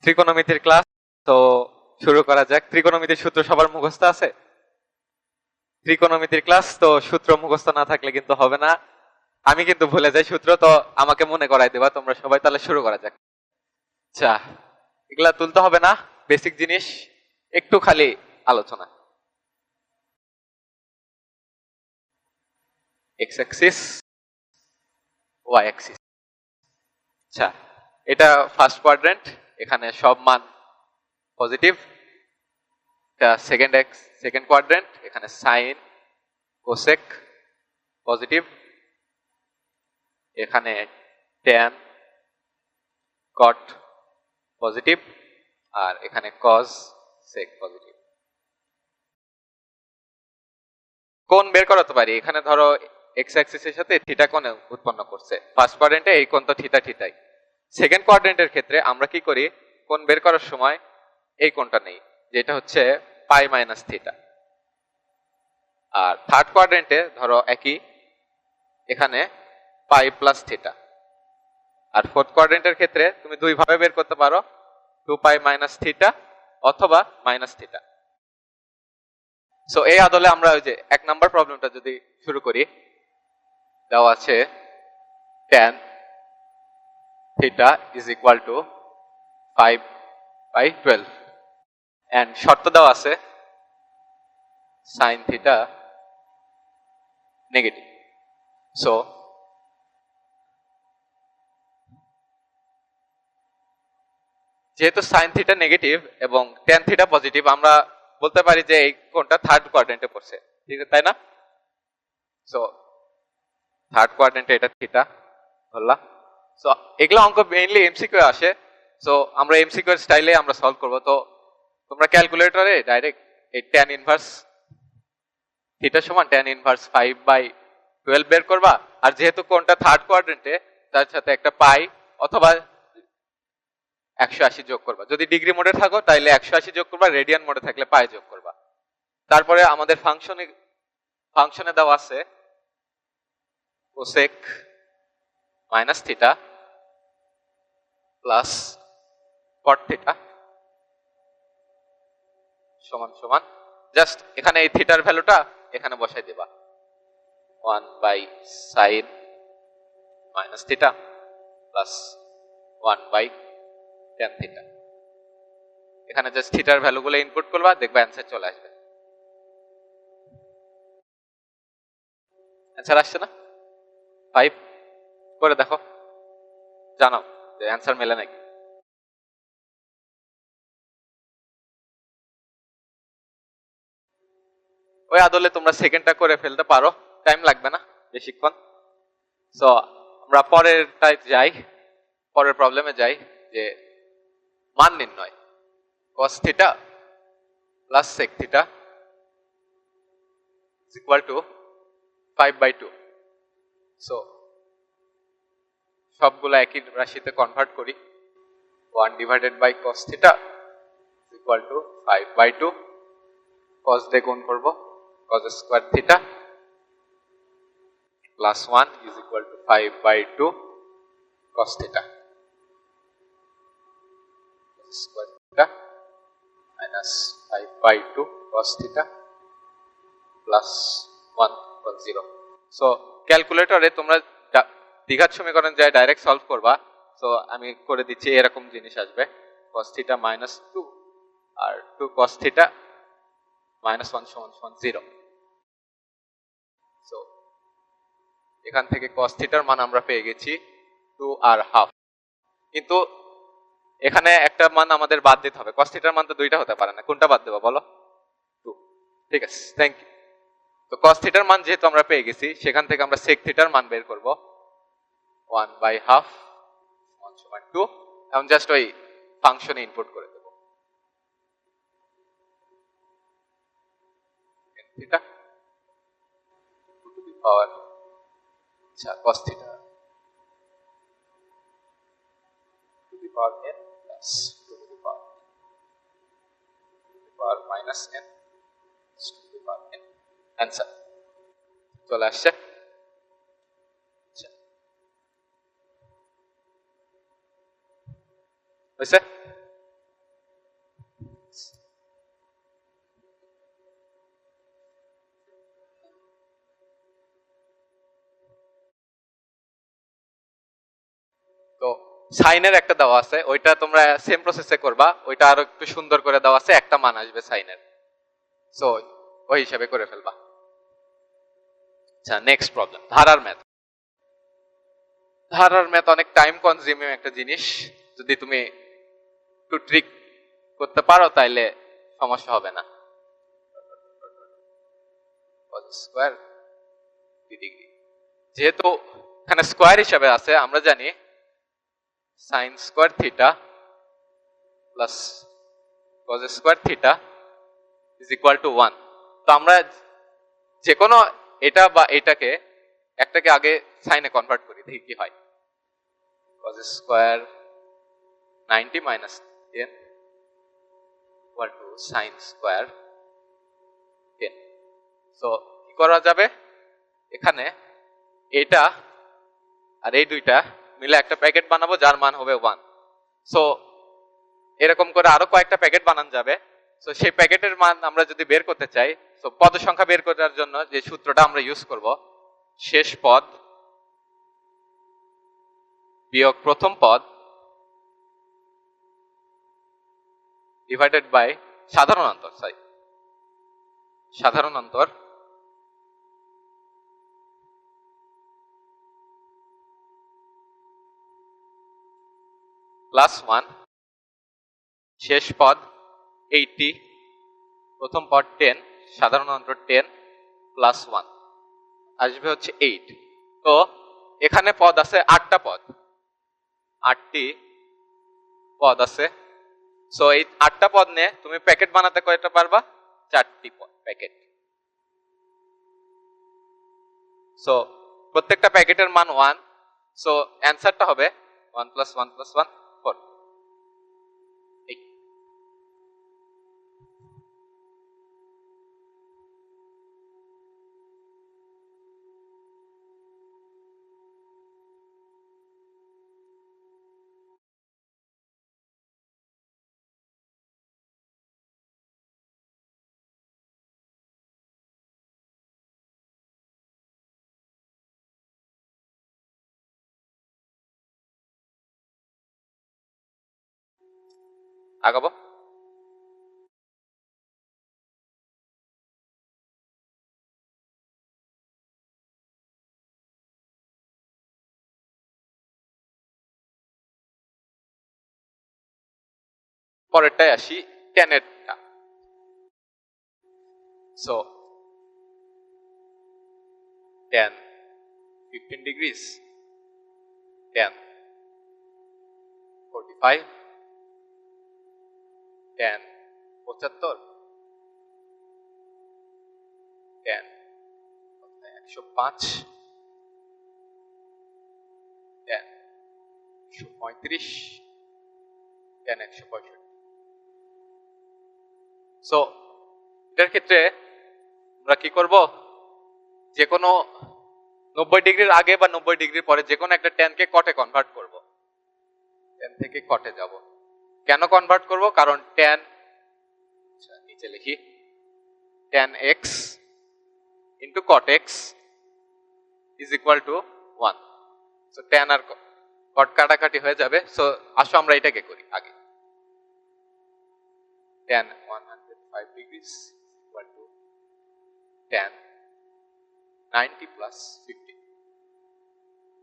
ত্রিকোণমিতির class. তো শুরু করা যাক। ত্রিকোণমিতির সূত্র সবার মুখস্থ আছে? ত্রিকোণমিতির ক্লাস, তো সূত্র মুখস্থ না থাকলে কিন্তু হবে না। আমি কিন্তু ভুলে যাই সূত্র, তো আমাকে মনে করাই দেবা তোমরা সবাই। তাহলে শুরু করা যাক। আচ্ছা, এগুলা তুলতে হবে না, বেসিক জিনিস, একটু খালি আলোচনা। X axis, y axis. আচ্ছা, এটা ফার্স্ট কোয়াড্রেন্ট, এখানে সব মান পজিটিভ। এটা সেকেন্ড কোয়াড্রেন্ট, এখানে সাইন কোসেক পজিটিভ, এখানে ট্যান কট পজিটিভ, আর এখানে কজ সেক পজিটিভ। কোণ বের করাতে পারি। এখানে ধরো এক্স অ্যাক্সিসের সাথে থিটা কোণ উৎপন্ন করছে। ফার্স্ট কোয়াড্রেন্টে এই কোণ তো থিটাই। সেকেন্ড কোয়াড্রেন্টের ক্ষেত্রে আমরা কি করি, কোণ বের করার সময় এই কোণটা নেই, যেটা হচ্ছে পাই মাইনাস থিটা। আর থার্ড কোয়াড্রেন্টে ধরো একই, এখানে পাই প্লাস থিটা। আর ফোর্থ কোয়াড্রেন্টের ক্ষেত্রে তুমি দুই ভাবে বের করতে পারো, 2 পাই মাইনাস থিটা অথবা মাইনাস থিটা। সো এই আদলে আমরা ওই যে এক নাম্বার প্রবলেমটা যদি শুরু করি, দেওয়া আছে tan theta is equal to 5/12 and শর্ত দেওয়া আছে sin থিটা নেগেটিভ। সো যেহেতু sin থিটা নেগেটিভ এবং tan থিটা পজিটিভ, আমরা বলতে পারি যে এই কোণটা থার্ড কোয়াড্রেন্টে পড়ছে, ঠিক আছে তাই না? সো থার্ড কোয়াড্রেন্টে এটা থিটা ধরলাম। সো এগুলো অঙ্ক মেইনলি এমসিকিউ আসে। সো আমরা এমসিকিউ এর স্টাইলে আমরা সলভ করব। তো তোমরা ক্যালকুলেটরে ডাইরেক্ট এই tan ইনভার্স থিটা সমান tan ইনভার্স 5/12 বের করবা। আর যেহেতু কোণটা থার্ড কোয়াড্রেন্টে, তার সাথে একটা পাই অথবা 180 যোগ করবা। যদি ডিগ্রি মোডে থাকো তাহলে 180 যোগ করবা, রেডিয়ান মোডে থাকলে পাই যোগ করবা। তারপরে আমাদের ফাংশনে দেওয়া আছে cosec minus theta plus cot theta সমান সমান, জাস্ট এখানে এই থিটার ভ্যালুটা এখানে বসাই দিবা, 1/sin minus theta plus 1/tan theta. এখানে জাস্ট থিটার ভ্যালুগুলো ইনপুট করবা, দেখবা অ্যান্সার চলে আসবে। অ্যান্সার আসছে না? 5 করে দেখো, জানাও যে অ্যান্সার মেলে নাকি। ওই আদলে তোমরা সেকেন্ডটা করে ফেলতে পারো, টাইম লাগবে না বেশিক্ষণ। সো আমরা পরের প্রবলেমে যাই, যে মান নির্ণয় cos theta plus sec theta is equal to 5/2। So সবগুলো একই রাশিতে কনভার্ট করি। 1/cos theta is equal to 5/2, cos দিয়ে গুণ করব, cos square theta plus 1 is equal to 5/2 cos theta square theta minus 5/2 cos theta plus 1 equals 0। So ক্যালকুলেটরে তোমরা দ্বিঘাত সমীকরণ যায় ডাইরেক্ট সলভ করবা। সো আমি করে দিচ্ছি, এরকম জিনিস আসবে cos theta minus 2 আর 2 cos theta minus 1 সমান 0। সো এখান থেকে cos theta র মান আমরা পেয়ে গেছি 2 আর হাফ। কিন্তু এখানে একটা মান আমাদের বাদ দিতে হবে। cos theta র মান তো দুইটা হতে পারে না, কোনটা বাদ দেবো বলো? 2। ঠিক আছে, থ্যাংক ইউ। তো cos থিটার মান যেহেতু আমরা পেয়ে গেছি, সেখান থেকে আমরা sec থিটার মান বের করব, 1/2 সমান 2। এখন জাস্ট ওই ফাংশনে ইনপুট করে দেব থিটা টু দি পাওয়ার, আচ্ছা cos theta two the power n plus two the power minus n two the power n। Answer চলে আসছে। হয়েছে? সাইনের একটা দেওয়া আছে, ওইটা তোমরা সেম প্রসেসে করবা, ওইটা আরো একটু সুন্দর করে দেওয়া আছে, একটা মান আসবে সাইনের, সো ওই হিসাবে করে ফেলবা। আচ্ছা, নেক্সট প্রবলেম, ধারার ম্যাথ। ধারার ম্যাথ অনেক টাইম কনজিউমিং একটা জিনিস, যদি তুমি একটু ট্রিক করতে পারো তাইলে সমস্যা হবে না। স্কোয়ার ডিগ্রি, যেহেতু এখানে স্কোয়ার হিসাবে আছে, আমরা জানি sine square theta plus cos square theta is equal to 1। তো আমরা যে কোনো এটা বা এটাকে একটাকে আগে সাইনে কনভার্ট করি, দেখি কি হয়। cos square 90 minus 10 equal to sine square 10। So কি করা যাবে, এখানে এটা আর এই দুইটা মিলে একটা প্যাকেট বানাবো যার মান হবে 1। সো এরকম করে আরো কয়েকটা প্যাকেট বানানো যাবে। সো সেই প্যাকেটের মান আমরা যদি বের করতে চাই, তো পদ সংখ্যা বের করার জন্য যে সূত্রটা আমরা ইউজ করব, শেষ পদ বিয়োগ প্রথম পদ ডিভাইডেড বাই সাধারণ অন্তর, সাধারণ অন্তর প্লাস 1, শেষ পদ 80, প্রথম পদ 10, সাধারণ অন্তর 10 প্লাস 1 আসবে হচ্ছে 8। তো এখানে পদ আছে 8টা পদ, 8টি পদ আছে। সো এই 8টা পদ নিয়ে তুমি প্যাকেট বানাতে কয়টা পারবা, 4টি প্যাকেট। সো প্রত্যেকটা প্যাকেটের মান 1, সো অ্যান্সারটা হবে 1 প্লাস 1 প্লাস 1 4। আগাবো। পরেরটায় আসি, tan এরটা। So tan 15 degrees, tan 45, tan 75, tan 105, tan 135, tan 165। So এটার ক্ষেত্রে আমরা কি করব, যে কোনো 90 ডিগ্রির আগে বা 90 ডিগ্রির পরে যে কোনো একটা ট্যানকে কটে কনভার্ট করব। ট্যান থেকে কটে যাব, কেন কনভার্ট করব, কারণ ট্যান, নিচে লিখি, tan X into cot X is equal to 1। So tan আর কট কাটাকাটি হয়ে যাবে। সো আসো আমরা এটাকে করি আগে। tan 105 degrees equal to tan 90 plus 50.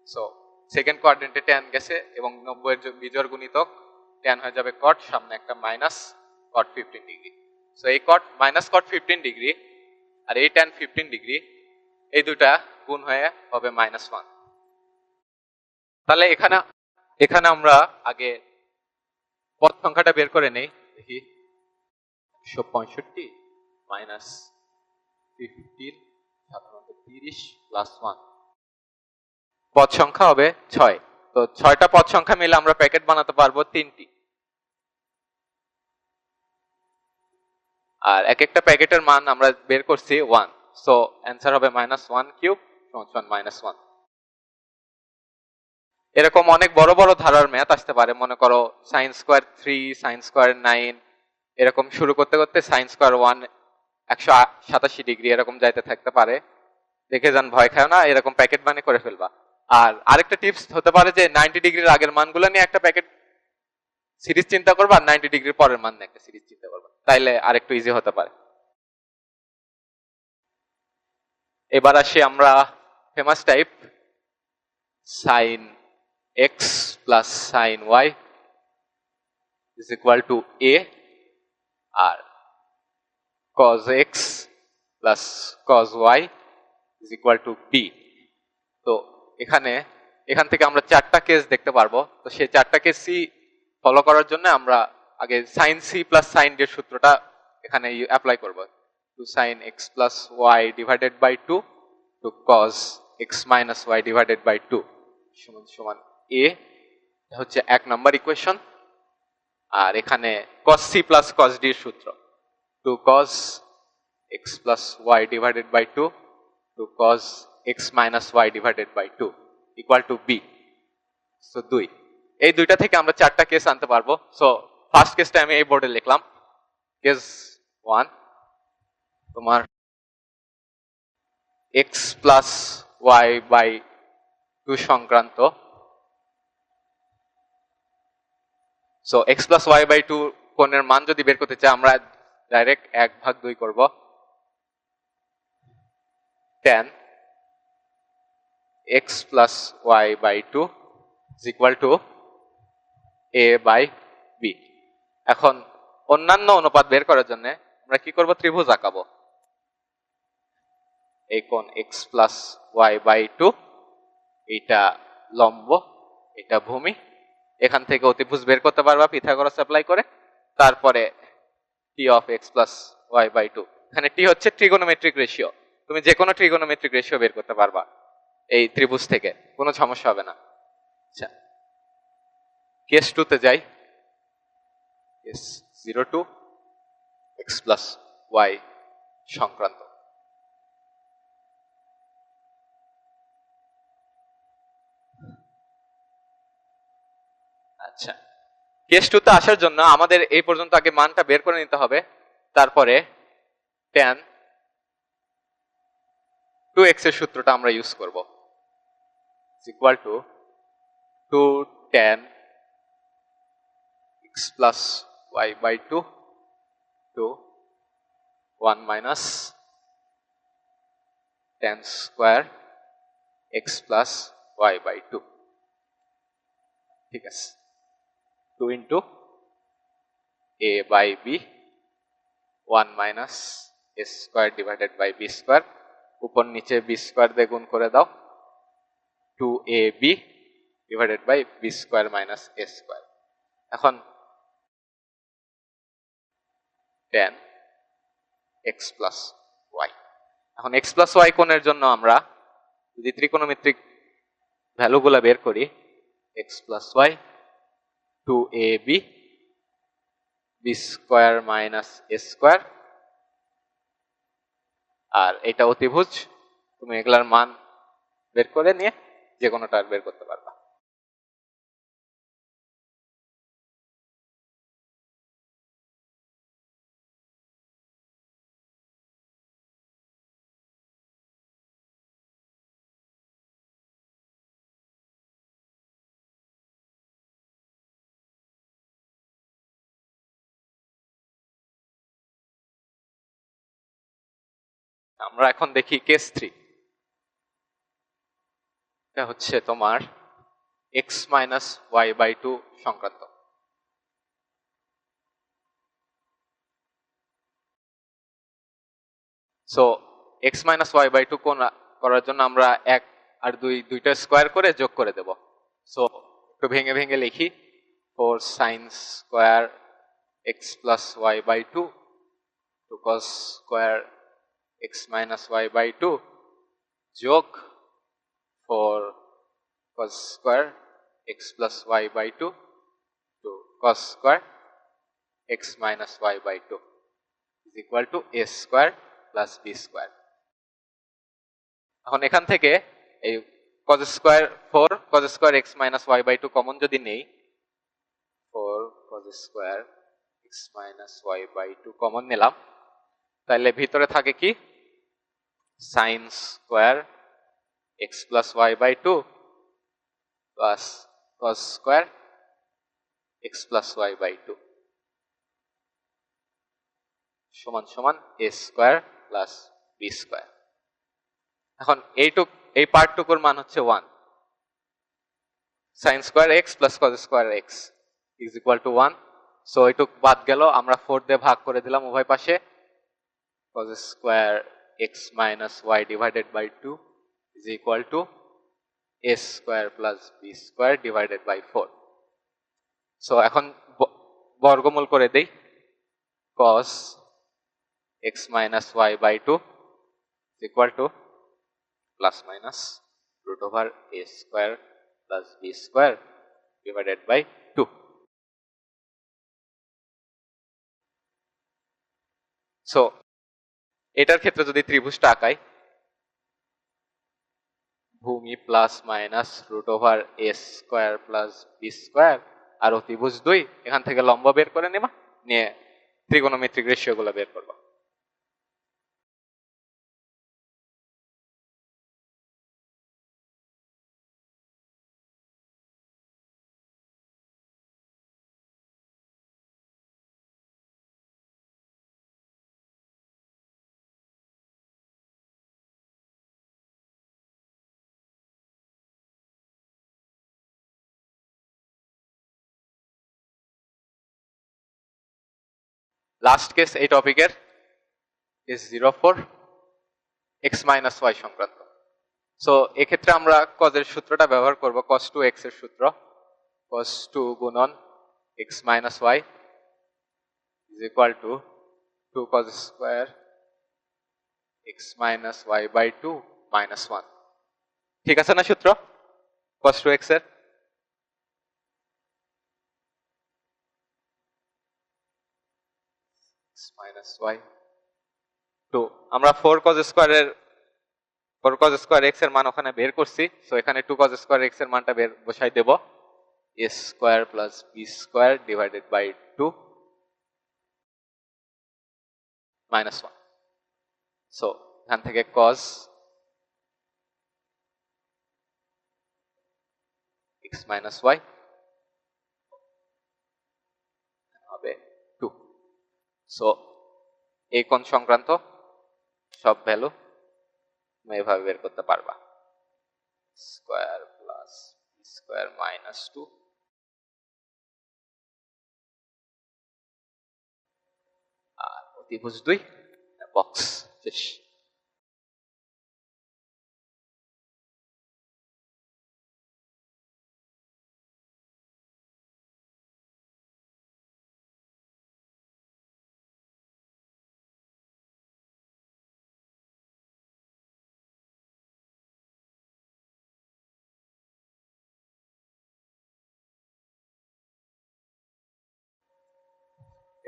So second কোয়াড্রেন্টে tan গেছে এবং 90 এর বিজোড় গুণিতক tan হয়ে যাবে cot, সামনে একটা মাইনাস cot 15 ডিগ্রি। সো এই cot মাইনাস cot 15 ডিগ্রি আর এই tan 15 ডিগ্রি, এই দুটা গুণ হয়ে হবে -1। তাহলে এখানে আমরা আগে পদ সংখ্যাটা বের করে নেই, দেখি 165 মাইনাস 15 সাধারণত 30 প্লাস 1, পদ সংখ্যা হবে 6। তো 6টা পদ সংখ্যা মিলে আমরা প্যাকেট বানাতে পারবো 3টি, আর এক একটা প্যাকেটের মান আমরা বের করছি 1। সো অ্যান্সার হবে -1 কিউব সমান -1। এরকম অনেক বড় বড় ধারার ম্যাথ আসতে পারে, মনে করো সাইন স্কোয়ার 3, সাইন স্কোয়ার 9, এরকম শুরু করতে করতে সাইন স্কোয়ার 1 187 ডিগ্রি এরকম যাইতে থাকতে পারে। দেখে যান, ভয় খাও না, এরকম প্যাকেট বানিয়ে করে ফেলবা। আর আরেকটা টিপস হতে পারে যে 90 ডিগ্রির আগের মানগুলো নিয়ে একটা প্যাকেট সিরিজ চিন্তা করবা, আর 90 ডিগ্রির পরের মান নিয়ে একটা সিরিজ চিন্তা করবা, তাইলে আরেকটু ইজি হতে পারে। এবার আসি আমরা famous type sine x plus sine y is equal to a, আর cos x plus cos y is equal to b. তো এখান থেকে আমরা চারটা কেস দেখতে পারবো। তো সেই চারটা কেসই ফলো করার জন্য আমরা আগে sine c plus sine d এর সূত্রটা এখানে অ্যাপ্লাই করব। Two sine x plus y divided by two two cos x minus y divided by two সমান সমান এ, হচ্ছে 1 নম্বর ইকুয়েশন। আর এখানে cos c plus cos d এর সূত্র, two cos x plus y divided by two two cos x minus y divided by two equal to b। So 2, এই দুইটা থেকে আমরা চারটা কেস আনতে পারবো। সো ফার্স্ট কেসটা আমি এই বোর্ডে লিখলাম। কেস 1, তোমার x প্লাস y বাই 2 সংক্রান্ত। So x plus y by 2 কোণের মান যদি বের করতে চাই আমরা ডাইরেক্ট 1/2 করব। tan x plus y by 2 is equal to a by b। এখন অন্যান্য অনুপাত বের করার জন্য আমরা কি করব, ত্রিভুজ আঁকাবো। এই কোণ x প্লাস y বাই 2, এটা লম্ব, এটা ভূমি। এখান থেকে অতিভুজ বের করতে পারবা পিথাগোরাস অ্যাপ্লাই করে। তারপরে t of x plus y by 2, এখানে t হচ্ছে ট্রিগোনোমেট্রিক রেশিও। তুমি যে কোনো ট্রিগোনোমেট্রিক রেশিও বের করতে পারবা এই ত্রিভুজ থেকে, কোনো সমস্যা হবে না। আচ্ছা, কেস 2 তে যাই। কেস 02 x plus y সংক্রান্ত। আচ্ছা, কেস 2 তে আসার জন্য আমাদের এই পর্যন্ত আগে মানটা বের করে নিতে হবে। তারপরে tan 2x এর সূত্রটা আমরা ইউজ করব, is equal to 2 tan x plus y by 2 to 1 minus tan square x plus y by 2। ঠিক আছে, 2 into a by b 1 minus a square divided by b square, উপর নিচে b square দিয়ে গুণ করে দাও, 2ab divided by b square minus a square। এখন tan x plus y, এখন x plus y কোণের জন্য আমরা যদি ত্রিকোণমিতিক ভ্যালুগুলো বের করি, x plus y 2ab b square minus a square, আর এটা অতিভুজ, তুমি এগুলার মান বের করে নিয়ে যে কোনোটা বের করতে পারবা। আমরা এখন দেখি কেস 3। এটা হচ্ছে তোমার x minus y by 2 সংক্রান্ত। So x minus y by 2 কোণ করার জন্য আমরা 1 আর 2 দুইটা স্কয়ার করে যোগ করে দেব। সো একটু ভেঙে ভেঙে লিখি, 4 sin square x plus y by 2 to cos square x minus y by 2 যোগ 4 cos square x plus y by 2 to cos square x minus y by 2 is equal to a square plus b square। এখন এখান থেকে এই cos square 4 cos square x minus y by 2 common যদি নেই, 4 cos square x minus y by 2 common নিলাম, তাহলে ভিতরে থাকে কি, sin square x plus y by 2 plus cos square x plus y by 2 সমান সমান a square plus b square. এখন এই পার্টটুকুর মান হচ্ছে 1। sin square x plus cos square x is equal to 1। So এইটুক বাদ গেল, আমরা 4 দিয়ে ভাগ করে দিলাম উভয় পাশে। cos square x minus y divided by 2 is equal to a square plus b square divided by 4। So এখন বর্গমূল করে দেই। cos x minus y by 2 is equal to plus minus root over a square plus b square divided by 2. So এটার ক্ষেত্রে যদি ত্রিভুজটা আঁকাই, ভূমি plus minus root over a square plus B square আর অতিভুজ 2, এখান থেকে লম্ব বের করে নেবা, নিয়ে ত্রিগোণমিত্রিক রেশিও গুলো বের করবা। লাস্ট কেস এই টপিকের is 04 x minus y সংক্রান্ত। সো এক্ষেত্রে আমরা cos এর সূত্রটা ব্যবহার করব, cos 2x এর সূত্র। cos 2 গুণন x minus y is equal to 2 cos square x minus y by 2 minus 1। ঠিক আছে না সূত্র cos 2x এর? x minus y 2, আমরা 4 cos square x এর মান ওখানে বের করছি। সো এখানে 2 cos square x এর মানটা বের বসাই দেব, a square plus b square divided by 2 minus 1। So এখান থেকে cos x minus y হবে 2। সো এই কোণ সংক্রান্ত সব ভ্যালু তুমি এভাবে বের করতে পারবা, স্কয়ার প্লাস স্কয়ার মাইনাস 2 আর অতিভুজ 2 বক্স শেষ।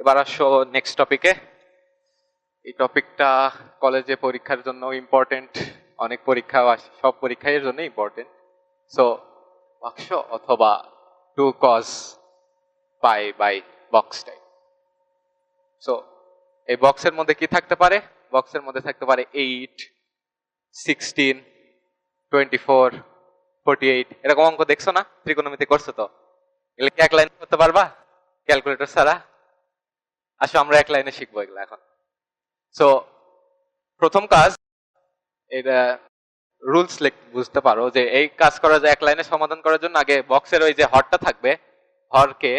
এবার আসো নেক্সট টপিকে। এই টপিকটা কলেজে পরীক্ষার জন্য ইম্পর্টেন্ট, অনেক পরীক্ষা আসে, সব পরীক্ষার জন্য ইম্পর্টেন্ট। সো বাক্স অথবা 2 cos pi by box type. So এই বক্সের মধ্যে কি থাকতে পারে? বক্সের মধ্যে থাকতে পারে 8, 16, 24, 48, এরকম অঙ্ক দেখছো না? ত্রিকোণমিতি করছো তো? এগুলো কি এক লাইন করতে পারবা ক্যালকুলেটর ছাড়া? আসো আমরা এক লাইনে শিখবো এগুলো এখন। সো প্রথম কাজ, এটা রুলস বুঝতে পারো যে এই কাজ করা যায় এক লাইনে সমাধান করার জন্য আগে বক্সের ওই যে হরটা থাকবে, হরকে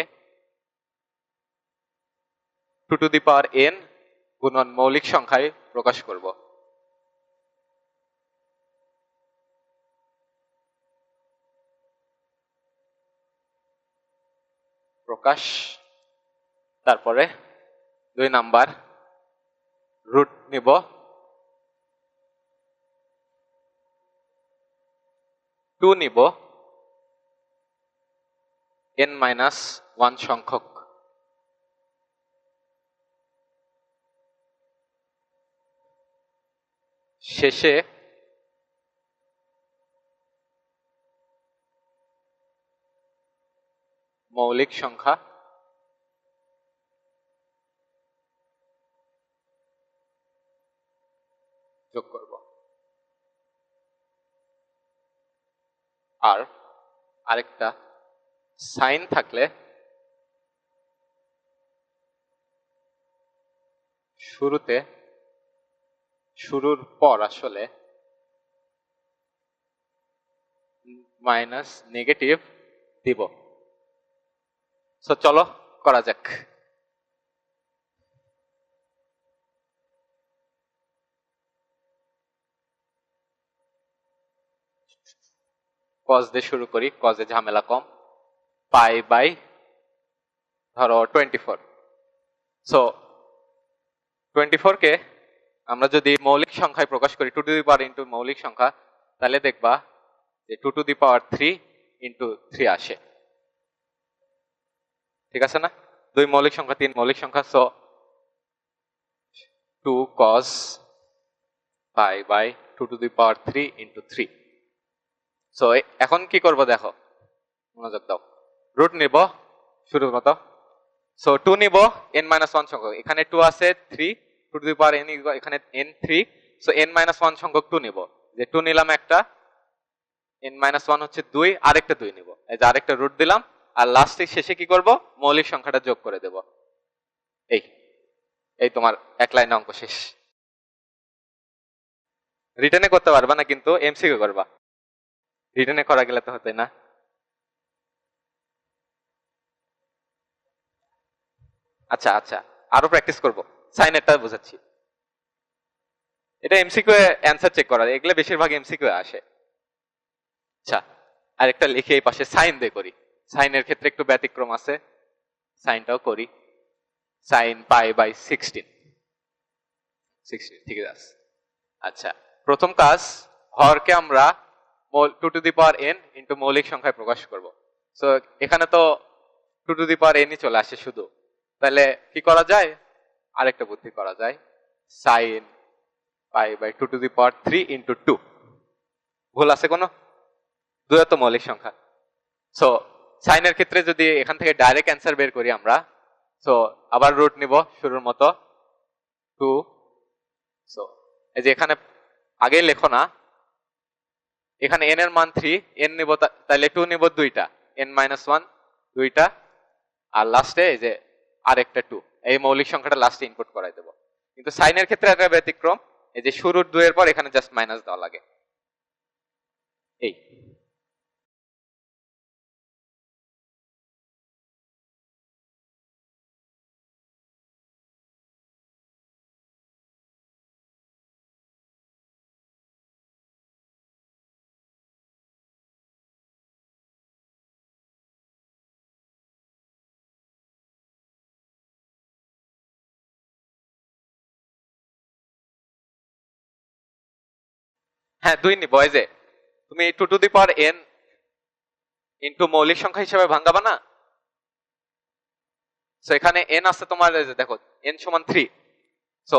2 টু দি পাওয়ার n গুণন মৌলিক সংখ্যায় প্রকাশ করব। প্রকাশ, তারপরে 2 নাম্বার রুট নিব, 2 নিব n মাইনাস 1 সংখ্যক, শেষে মৌলিক সংখ্যা যোগ করব। আর আরেকটা সাইন থাকলে শুরুর পর আসলে মাইনাস নেগেটিভ দিব। সো চলো করা যাক। কজ দিয়ে শুরু করি, কজে ঝামেলা কম। পাই বাই ধরো 24। সো 24 কে আমরা যদি মৌলিক সংখ্যায় প্রকাশ করি, 2 টু দি পাওয়ার ইন্টু মৌলিক সংখ্যা, তাহলে দেখবা যে 2 টু দি পাওয়ার 3 ইন্টু 3 আসে। ঠিক আছে না? 2 মৌলিক সংখ্যা, 3 মৌলিক সংখ্যা। So 2 cos pi by 2 to the power 3 into 3। So এখন কি করব দেখো, মনোযোগ দাও। রুট নিব শুরুর মতো। সো 2 নিব n-1 সংখ্যক, এখানে 2 আছে, 3 2 টু দি পাওয়ার n, এখানে n 3। সো n-1 সংখ্যক 2 নিব, যে 2 নিলাম একটা, n-1 হচ্ছে 2, আরেকটা 2 নিব, এই যে আরেকটা রুট দিলাম, আর লাস্টে শেষে কি করব, মৌলিক সংখ্যাটা যোগ করে দেব। এই এই তোমার এক লাইন অঙ্ক শেষ। রিটার্নে করতে পারবা না, কিন্তু এমসিকিউ করবা। রিটার্নে করা গেলে তো হতে না। আচ্ছা আচ্ছা, আরো প্র্যাকটিস করব, সাইনেরটা বুঝাচ্ছি। এটা এমসিকিউ অ্যান্সার চেক করা, এগুলো বেশিরভাগ এমসিকিউ আসে। আচ্ছা, আরেকটা লিখে এই পাশে সাইন দিয়ে করি। সাইনের ক্ষেত্রে একটু ব্যতিক্রম আছে, সাইনটাও করি। সাইন পাই বাই 16, ঠিক আছে। আচ্ছা, প্রথম কাজ, হরকে আমরা 2 to the power n into মৌলিক সংখ্যায় প্রকাশ করব। সো এখানে তো 2 টু দি পাওয়ার n ই চলে আসে শুধু, তাহলে কি করা যায়, আরেকটা বুদ্ধি করা যায়, sine pi by 2 to the power 3 into 2। ভুল আছে কোনো? 2 তো মৌলিক সংখ্যা। সো সাইনের ক্ষেত্রে যদি এখান থেকে ডাইরেক্ট অ্যান্সার বের করি আমরা, সো আবার রুট নিব শুরুর মতো 2। সো এই যে এখানে আগে লেখো না, এখানে n এর মান 3, n নিব, তাহলে 2 নিব দুইটা, n-1 দুইটা, আর লাস্টে এই যে আরেকটা 2, এই মৌলিক সংখ্যাটা লাস্টে ইনপুট করাই দেব। কিন্তু সাইনের ক্ষেত্রে একটা ব্যতিক্রম, এই যে শুরুর 2 এর পর এখানে জাস্ট মাইনাস দেওয়া লাগে। এই হ্যাঁ 2 নিব, এই যে তুমি 2 to the power n into মৌলিক সংখ্যা হিসেবে ভাঙাবা না। সো এখানে n আছে তোমার, এই যে দেখো n সমান 3। সো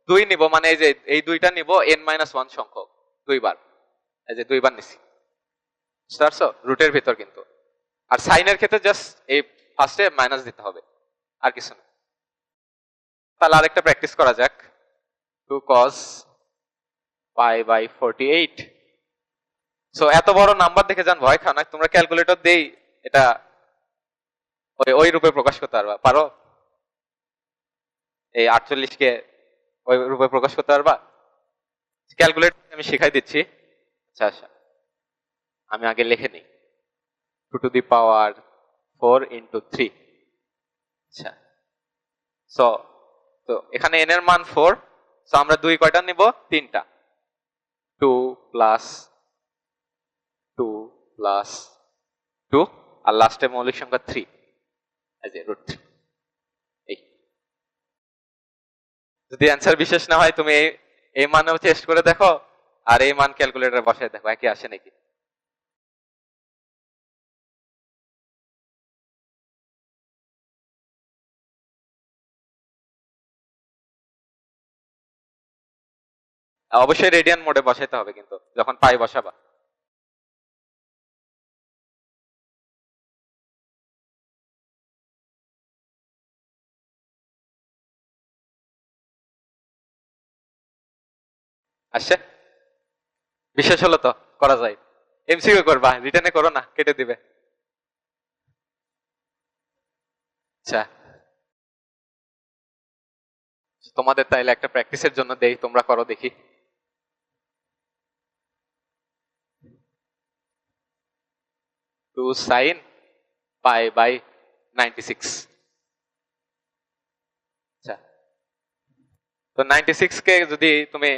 2 নিব, মানে এই যে এই দুইটা নিব n-1 সংখ্যক দুইবার, এই যে দুইবার নিছি, বুঝতে পারছো? রুটের ভিতর কিন্তু। আর সাইনের ক্ষেত্রে জাস্ট এই ফার্স্টে মাইনাস দিতে হবে, আর কিছু না। তাহলে আরেকটা প্র্যাকটিস করা যাক, 2 cos পাই বাই 48। সো এত বড় নাম্বার দেখে যান ভয় খাও না, তোমরা ক্যালকুলেটর দেই এটা ওই রূপে প্রকাশ করতে পারো? এই 48 কে ওই রূপে প্রকাশ করতে পারবা? ক্যালকুলেটর আমি শিখাই দিচ্ছি। আচ্ছা আচ্ছা, আমি আগে লিখে নিই, 2 টু দি পাওয়ার 4 ইন্টু 3। আচ্ছা, সো তো এখানে n এর মান 4, সো আমরা 2 কয়টা নিব, 3টা, 2 প্লাস 2 প্লাস 2, আর লাস্টে মৌলিক সংখ্যা 3, এই যে রুট 3। এই যদি অ্যান্সার বিশেষ না হয়, তুমি এই মানও টেস্ট করে দেখো, আর এই মান ক্যালকুলেটরে বসায় দেখো একই আসে নাকি। অবশ্যই রেডিয়ান মোডে বসাইতে হবে কিন্তু যখন পাই বসাবা। আসছে? বিশেষ হলো তো, করা যায়। এমসিকিউ করবা, রিটার্নে করো না, কেটে দিবে। আচ্ছা, তোমাদের তাইলে একটা প্র্যাকটিসের জন্য দেই, তোমরা করো দেখি। 2 sin পাই বাই 96। আচ্ছা, তো 96 কে যদি তুমি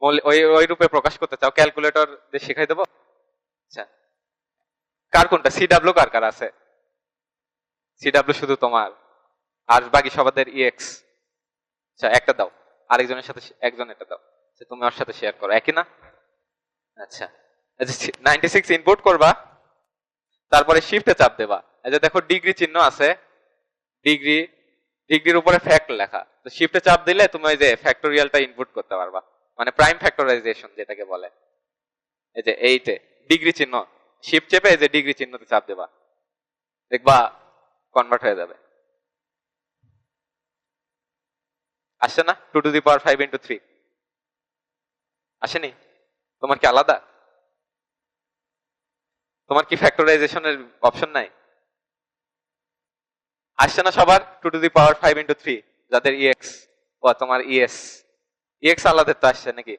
ওই ওই রূপে প্রকাশ করতে চাও, ক্যালকুলেটর দিয়ে শিখাই দেবো। আচ্ছা, কার কোনটা সিডাব্লিউ, কার কার আছে? সিডাব্লিউ শুধু তোমার, আর বাকি সবাদের ইএক্স। আচ্ছা, একটা দাও, আরেকজনের সাথে একজন এটা দাও। আচ্ছা, তুমি ওর সাথে শেয়ার করো, একই না? আচ্ছা, 96 ইনপুট করবা, তারপরে শিফটে চাপ দেবা। এই যে দেখো ডিগ্রি চিহ্ন আছে, ডিগ্রি, ডিগ্রির উপরে ফ্যাক্ট লেখা, তো শিফটে চাপ দিলে তুমি ওই যে ফ্যাক্টোরিয়ালটা ইনপুট করতে পারবা, মানে প্রাইম ফ্যাক্টরাইজেশন যেটাকে বলে। এই যে এইটে ডিগ্রি চিহ্ন, শিফট চেপে এই যে ডিগ্রি চিহ্নতে চাপ দেবা, দেখবা কনভার্ট হয়ে যাবে। আসছে না 2^5 × 3? আসেনি? তোমার কি আলাদা? তোমার কি ফ্যাক্টরাইজেশনের অপশন নাই? আসছে না সবার 2^5 × 3, যাদের ইএক্স ও তোমার ইএস, ইএক্স আলাদা তো আসছে নাকি?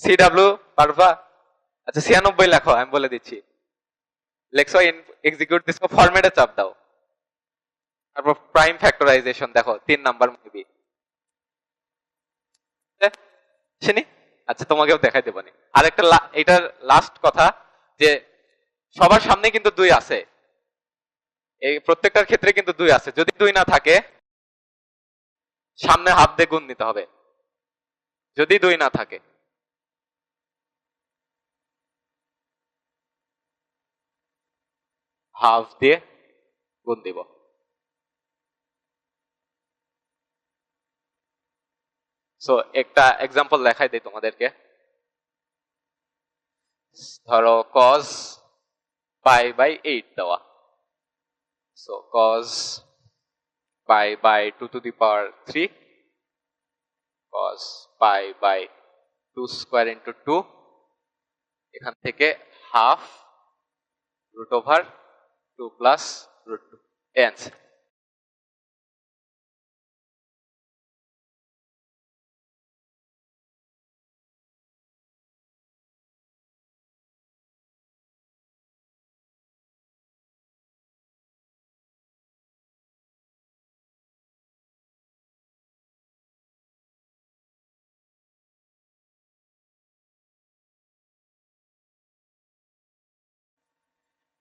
সিডাব্লিউ পারবা? আচ্ছা 96 লেখো, আমি বলে দিচ্ছি। লেখছো এক্সিকিউট দিস, ফরম্যাটে চাপ দাও, তারপর প্রাইম ফ্যাক্টরাইজেশন দেখো 3 নাম্বার মেবি শুনি। আচ্ছা, তোমাকেও দেখাই দেবো। আরেকটা এটার লাস্ট কথা, যে সবার সামনে কিন্তু 2 আছে, এই প্রত্যেকটার ক্ষেত্রে কিন্তু 2 আছে। যদি 2 না থাকে, সামনে হাফ দিয়ে গুণ নিতে হবে। যদি 2 না থাকে, হাফ দিয়ে গুণ দিব। সো একটা এক্সাম্পল দেখাই দেই তোমাদেরকে। ধরো cos π/8 দেওয়া, সো cos π/2^3, cos π/2² × 2, এখান থেকে হাফ √2 + √2 অ্যান্সার।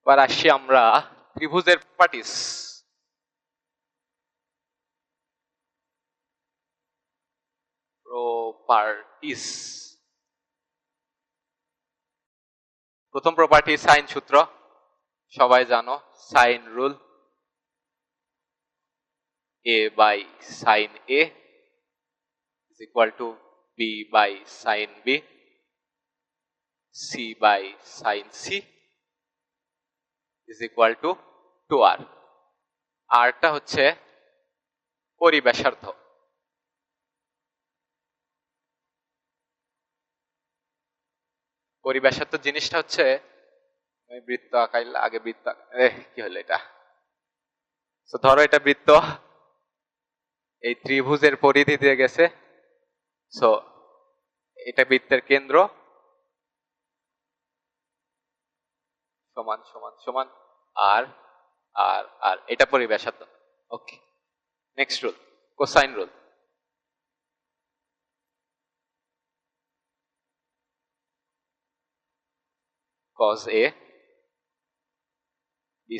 এবার আসি আমরা ত্রিভুজের প্রপার্টিস। প্রপার্টিস, প্রথম প্রপার্টি সাইন সূত্র, সবাই জানো sign rule. a/sin a = b/sin b, c/sin c = 2r। আরটা হচ্ছে পরিব্যাসার্ধ। পরিব্যাসার্ধ জিনিসটা হচ্ছে, আমি বৃত্ত আঁকাইলে আগে বৃত্ত, কি হলো এটা? তো ধরো এটা বৃত্ত, এই ত্রিভুজের পরিধি দিয়ে গেছে, সো এটা বৃত্তের কেন্দ্র, সমান সমান সমান আর আর আর এটা পরিব্যাসার্ধ। Okay, next rule, cosine rule. cos a b² +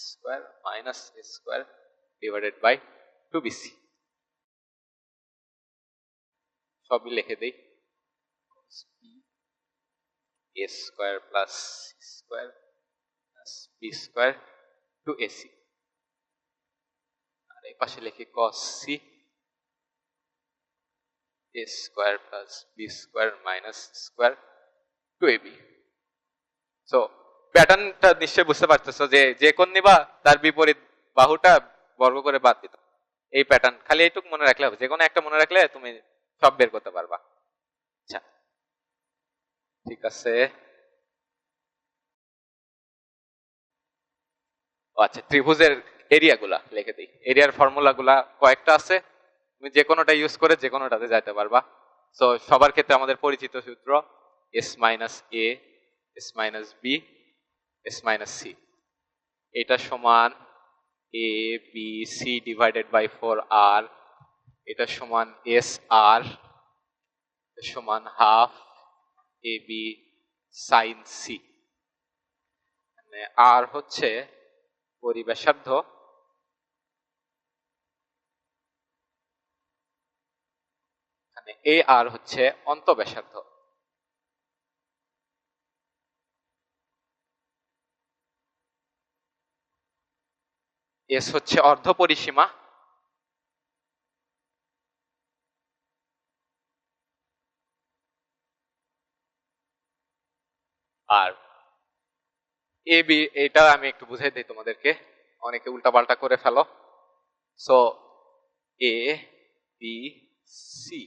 c² - a² / 2bc। সবই লিখে দেই, a² + c² - b² 2ac। আর এই পাশে লিখি cos c a² + b² - c² 2ab। So প্যাটার্নটা নিশ্চয়ই বুঝতে পারতেছো, যে যে কোণ নিবা তার বিপরীত বাহুটা বর্গ করে বাদ দিতে। এই প্যাটার্ন খালি এইটুকু মনে রাখলে হবে, যে কোনো একটা মনে রাখলে তুমি সব বের করতে পারবা। আচ্ছা, ঠিক আছে। আচ্ছা, ত্রিভুজের এরিয়া গুলা লিখে দিই। এরিয়ার ফর্মুলা গুলা কয়েকটা আছে, তুমি যে কোনোটা ইউজ করে যে কোনোটাতে যাইতে পারবা। তো সবার ক্ষেত্রে আমাদের পরিচিত সূত্র S minus A S minus B S minus C, এটা সমান A B C divided by 4r, এটা সমান এস আর সমান half A B sine C. R হচ্ছে পরিব্যাসার্ধ, এ আর হচ্ছে অন্তঃব্যাসার্ধ। এস হচ্ছে অর্ধ পরিসীমা, আর এ বি, এটা আমি একটু বুঝাই দিই তোমাদেরকে, অনেকে উল্টাপাল্টা করে ফেলো। সো এ বি সি,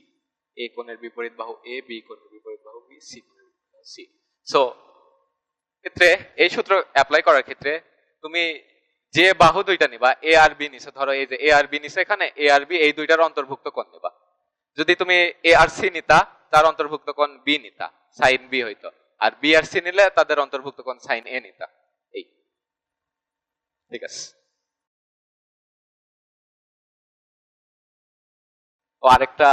এ কোণের বিপরীত বাহু এ, বি কোণের বিপরীত বাহু বি, সি কোণের বিপরীত বাহু সি। সো ক্ষেত্রে এই সূত্র অ্যাপ্লাই করার ক্ষেত্রে তুমি যে বাহু দুইটা নিবা, এ আর বি নিছো, ধরো এই যে এ আর বি নিছো, এখানে এ আর বি এই দুইটার অন্তর্ভুক্ত কোণ নিবা। যদি তুমি এ আর সি নিতা, তার অন্তর্ভুক্ত কোণ বি নিতা, সাইন বি হইতো। আর বি আর সি নিলে তাদের অন্তর্ভুক্ত কোণ সাইন এ নিতা। এই, ঠিক আছে। ও আরেকটা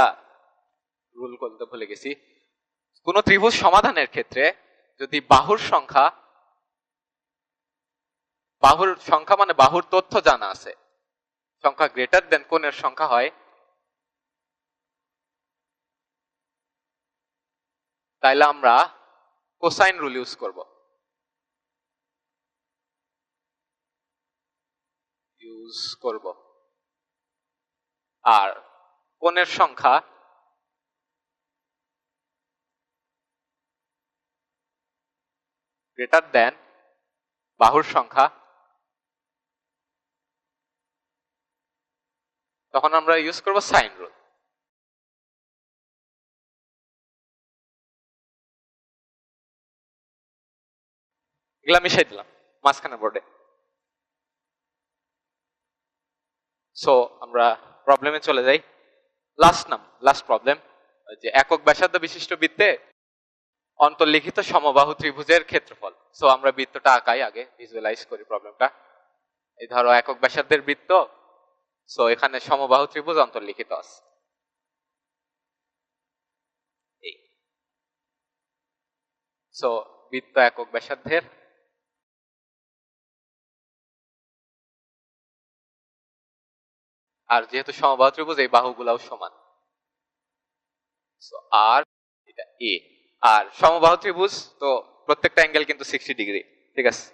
রুল বলতে ভুলে গেছি, কোন ত্রিভুজ সমাধানের ক্ষেত্রে যদি বাহুর সংখ্যা মানে বাহুর তথ্য জানা আছে, সংখ্যা গ্রেটার দেন কোণের সংখ্যা হয়, তাইলে আমরা কোসাইন রুল ইউজ করব। আর কোণের সংখ্যা গ্রেটার দেন বাহুর সংখ্যা, তখন আমরা ইউজ করব সাইন রুল। এগুলা মিশাই দিলাম মাঝখানে বোর্ডে। সো আমরা প্রবলেমে চলে যাই। লাস্ট প্রবলেম, যে একক ব্যাসার্ধ বিশিষ্ট বৃত্তে অন্তর্লিখিত সমবাহু ত্রিভুজের ক্ষেত্রফল। সো আমরা বৃত্তটা আঁকাই, আগে ভিজুয়ালাইজ করি প্রবলেমটা। এই ধরো একক ব্যাসার্ধের বৃত্ত, সো এখানে সমবাহু ত্রিভুজ অন্তর্লিখিত আছে। এই সো বৃত্ত একক ব্যাসার্ধের, আর যেহেতু সমবাহু ত্রিভুজ এই বাহুগুলাও সমান, সো আর এটা এ। আর সমবাহু ত্রিভুজ তো প্রত্যেকটা অ্যাঙ্গেল কিন্তু 60 ডিগ্রি, ঠিক আছে।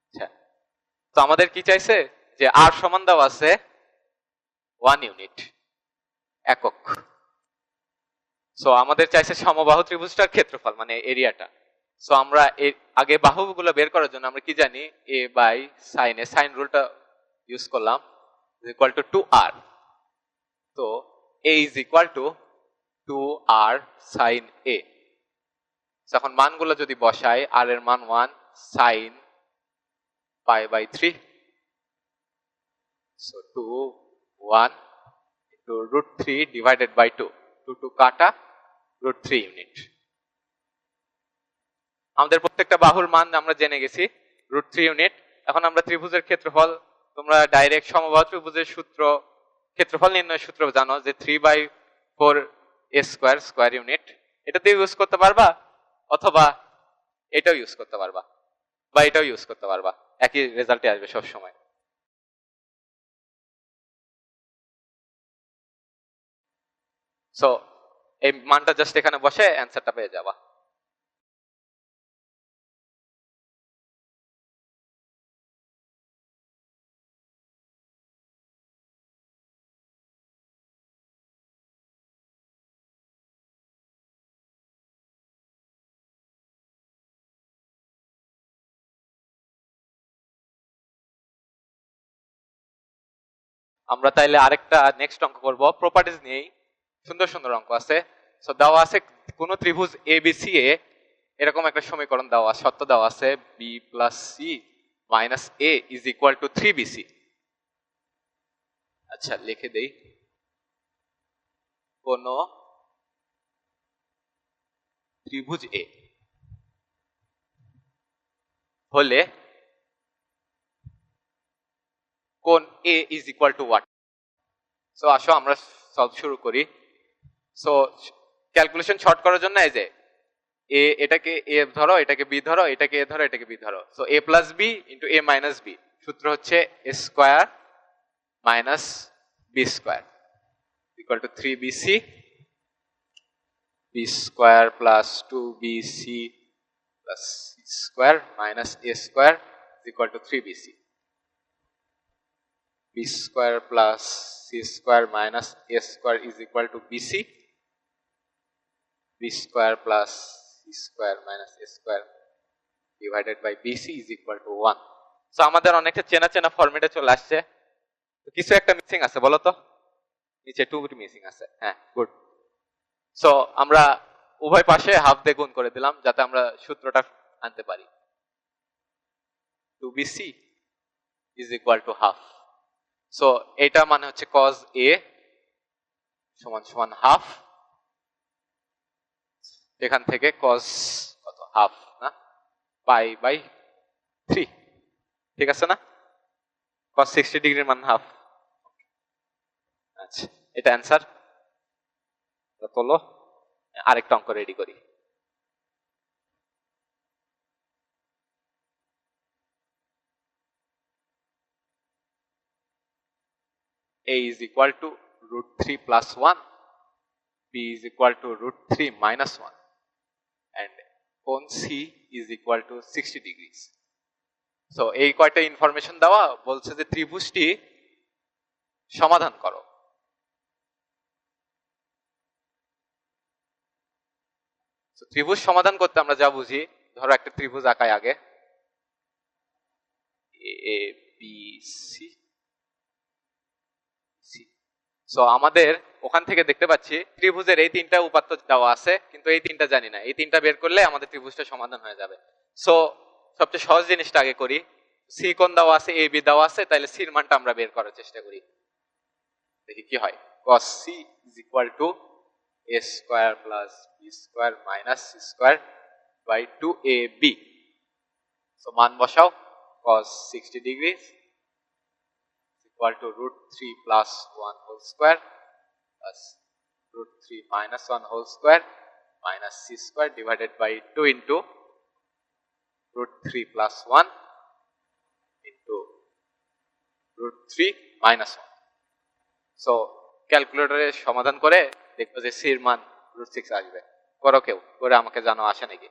আচ্ছা, তো আমাদের কি চাইছে, যে আর সমান দেওয়া আছে 1 ইউনিট, একক। সো আমাদের চাইছে সমবাহু ত্রিভুজটার ক্ষেত্রফল মানে এরিয়াটা। সো আমরা আগে বাহুগুলো বের করার জন্য আমরা কি জানি, a by sine a, sine রুলটা ইউজ করলাম, ইকুয়াল টু 2r। তো a is equal to 2r sine a। এখন মানগুলো যদি বসাই, আর এর মান 1, sine pi by 3, so 2 1 into root 3 divided by 2, 2 কাটা, রুট 3 ইউনিট। আমাদের প্রত্যেকটা বাহুর মান আমরা জেনে গেছি, রুট 3 ইউনিট। এখন আমরা ত্রিভুজের ক্ষেত্রফল, তোমরা ডাইরেক্ট সমবাহু ত্রিভুজের ক্ষেত্রফল নির্ণয়ের সূত্র জানো, যে 3/4 a স্কয়ার স্কয়ার ইউনিট। এটা দিয়ে ইউজ করতে পারবা, অথবা এটাও ইউজ করতে পারবা, বা এটাও ইউজ করতে পারবা, একই রেজাল্টে আসবে সব সময়। সো এই মানটা জাস্ট এখানে বসে অ্যান্সারটা পেয়ে যাবা। আমরা তাইলে আরেকটা নেক্সট অঙ্ক করব, প্রপার্টিজ নিয়েই। সুন্দর সুন্দর অঙ্ক আছে। সো দেওয়া আছে কোন ত্রিভুজ এ বি সি এ এরকম একটা সমীকরণ দেওয়া সত্য দেওয়া আছে b plus c minus a is equal to 3bc। আচ্ছা লিখে দেই, কোন ত্রিভুজ এ হলে কোন a is equal to what. So আসো আমরা সলভ শুরু করি। সো ক্যালকুলেশন শর্ট করার জন্য এই যে এ এটাকে এ ধরো, এটাকে বি ধরো, এটাকে এ ধরো, এটাকে বি ধরো। So a plus b into a minus b, সূত্র হচ্ছে a square minus b square equal to 3bc, b square plus 2bc plus c square minus a square equal to 3bc, b square plus c square minus a square is equal to bc, b square plus c square minus a square divided by bc is equal to 1। So আমাদের অনেকটা চেনা চেনা ফরম্যাটে চলে আসছে। তো কিছু একটা মিসিং আছে বলো তো, নিচে 2 মিসিং আছে। হ্যাঁ গুড। সো আমরা উভয় পাশে হাফ দিয়ে গুণ করে দিলাম যাতে আমরা সূত্রটা আনতে পারি। 2bc is equal to half. So এটা মানে হচ্ছে cos a সমান সমান হাফ, এখান থেকে cos কত হাফ না পাই বাই 3, ঠিক আছে না? cos 60 ডিগ্রির মান হাফ। আচ্ছা এটা অ্যান্সার। তোলো আরেকটা অঙ্ক রেডি করি। a is equal to root 3 plus 1, b is equal to root 3 minus 1 and কোণ c is equal to 60 degrees। So এই কয়টা ইনফরমেশন দেওয়া, বলছে যে ত্রিভুজটি সমাধান করো। ত্রিভুজ সমাধান করতে আমরা যা বুঝি, ধরো একটা ত্রিভুজ আঁকায় আগে এ বি সি সি। সো আমাদের ওখান থেকে দেখতে পাচ্ছি ত্রিভুজের এই তিনটা উপাত্ত দেওয়া আছে, কিন্তু এই তিনটা জানি না। এই তিনটা বের করলে আমাদের ত্রিভুজটা সমাধান হয়ে যাবে। সো সবচেয়ে সহজ জিনিসটা আগে করি। সি কোণ দেওয়া আছে, এ বি দেওয়া আছে, তাহলে সির মানটা আমরা বের করার চেষ্টা করি, দেখি কি হয়। cos c is equal to a square plus b square minus c square by 2ab। So মান বসাও, cos 60 degrees equal to root 3 plus 1 whole square plus root 3 minus 1 whole square minus c square divided by 2 into root 3 plus 1 into root 3 minus 1। So ক্যালকুলেটরে সমাধান করে দেখবো যে সির মান root 6 আসবে। করো কেউ, করে আমাকে জানো আসে নাকি।